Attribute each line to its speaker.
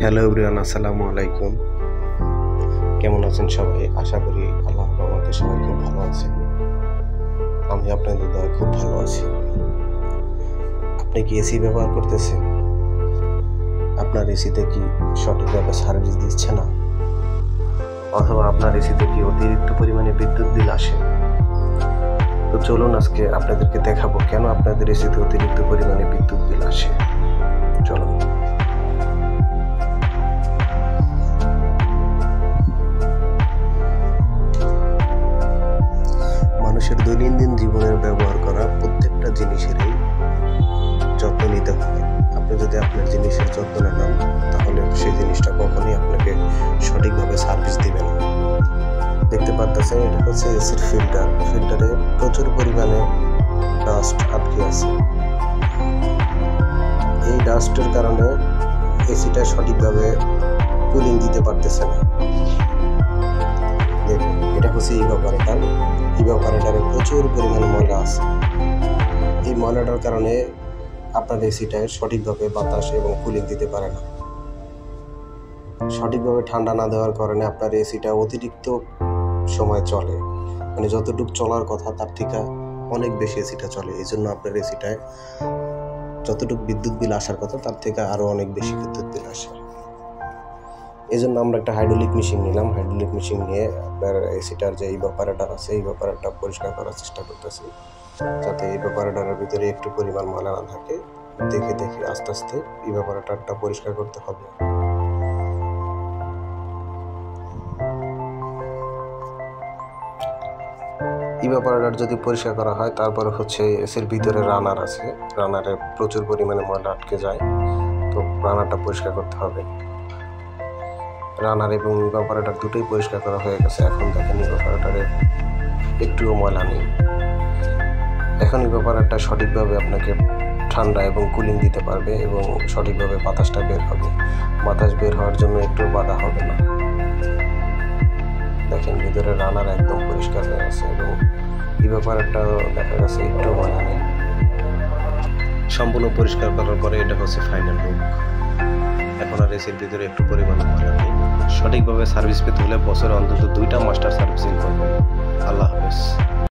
Speaker 1: Hello everyone, আসসালামু আলাইকুম। কেমন আছেন সবাই? আশা করি আল্লাহর রহমতে সবাই খুব ভালো আছেন। আমি আপনাদের দয়ায় খুব ভালো আছি। আপনি কি এসি ব্যবহার করতেছেন? আপনার এসিতে কি সঠিকভাবে সার্ভিস দিচ্ছে না, অথবা আপনার এসিতে কি অতিরিক্ত পরিমাণে বিদ্যুৎ বিল আসে? তো চলুন আজকে আপনাদেরকে দেখাবো কেন আপনাদের এসিতে অতিরিক্ত পরিমাণে বিদ্যুৎ বিল আসে। চলুন। মানুষের দৈনন্দিন জীবনের ব্যবহার করা প্রত্যেকটা জিনিসেরই যত্ন নিতে হয়। আপনি যদি আপনার জিনিসের যত্ন না নেন, তাহলে সেই জিনিসটা কখনোই আপনাকে সঠিকভাবে সার্ভিস দিবে না। দেখতে পাচ্ছেন, এটা হচ্ছে এসির ফিল্টারে প্রচুর পরিমাণে ডাস্ট আটকে আছে। এই ডাস্টের কারণে এসিটা সঠিকভাবে কুলিং দিতে পারতেছে না। দেখুন, এটা হচ্ছে ইভাপোরেটরে প্রচুর পরিমাণে ময়লা আছে। এই ময়লাটার কারণে আপনার এসিটায় সঠিকভাবে বাতাস এবং কুলিং দিতে পারে না। সঠিকভাবে ঠান্ডা না দেওয়ার কারণে আপনার এসিটা অতিরিক্ত সময় চলে, মানে যতটুকু চলার কথা তার থেকে অনেক বেশি এসিটা চলে। এই জন্য আপনার এসিটায় যতটুকু বিদ্যুৎ বিল আসার কথা তার থেকে আরও অনেক বেশি বিদ্যুৎ বিল আসে। এই জন্য আমরা একটা হাইড্রোলিক মেশিন নিলাম। হাইড্রোলিক মেশিন নিয়ে আপনার এসিটার যে ইভাপোরেটর আছে, ইভাপোরেটরটা পরিষ্কার করার চেষ্টা করতেছি, যাতে ইভাপোরেটরের ভিতরে একটু পরিমাণ ময়লা না থাকে। দেখে দেখে আস্তে আস্তে ইভাপোরেটরটা পরিষ্কার করতে হবে। ইভাপোরেটর যদি পরিষ্কার করা হয়, তারপরে হচ্ছে এসির ভিতরে রানার আছে, রানারে প্রচুর পরিমাণে ময়লা আটকে যায়, তো রানারটা পরিষ্কার করতে হবে। রানার এবং ইভাপোরেটর দুটোই পরিষ্কার করা হয়ে গেছে। এখন দেখেন ইভাপোরেটরে একটুও ময়লা নেই। এখন ইভাপোরেটরটা সঠিকভাবে আপনাকে ঠান্ডা এবং কুলিং দিতে পারবে এবং সঠিকভাবে বাতাসটা বের হবে। বাতাস বের হওয়ার জন্য একটু বাধা হবে না। দেখেন, ভিতরে রানার একদম পরিষ্কার হয়ে গেছে এবং ইভাপোরেটরটা দেখা গেছে একটু ময়লা নেই। সম্পূর্ণ পরিষ্কার করার পরে এটা হচ্ছে ফাইনাল লুক। এখন আর এসির ভিতরে একটু পরিমাণ ময়লা নেই। সঠিকভাবে সার্ভিস পেতে হলে বছরে অন্তত 2টা মাস্টার সার্ভিসিং করবেন। আল্লাহ হাফেজ।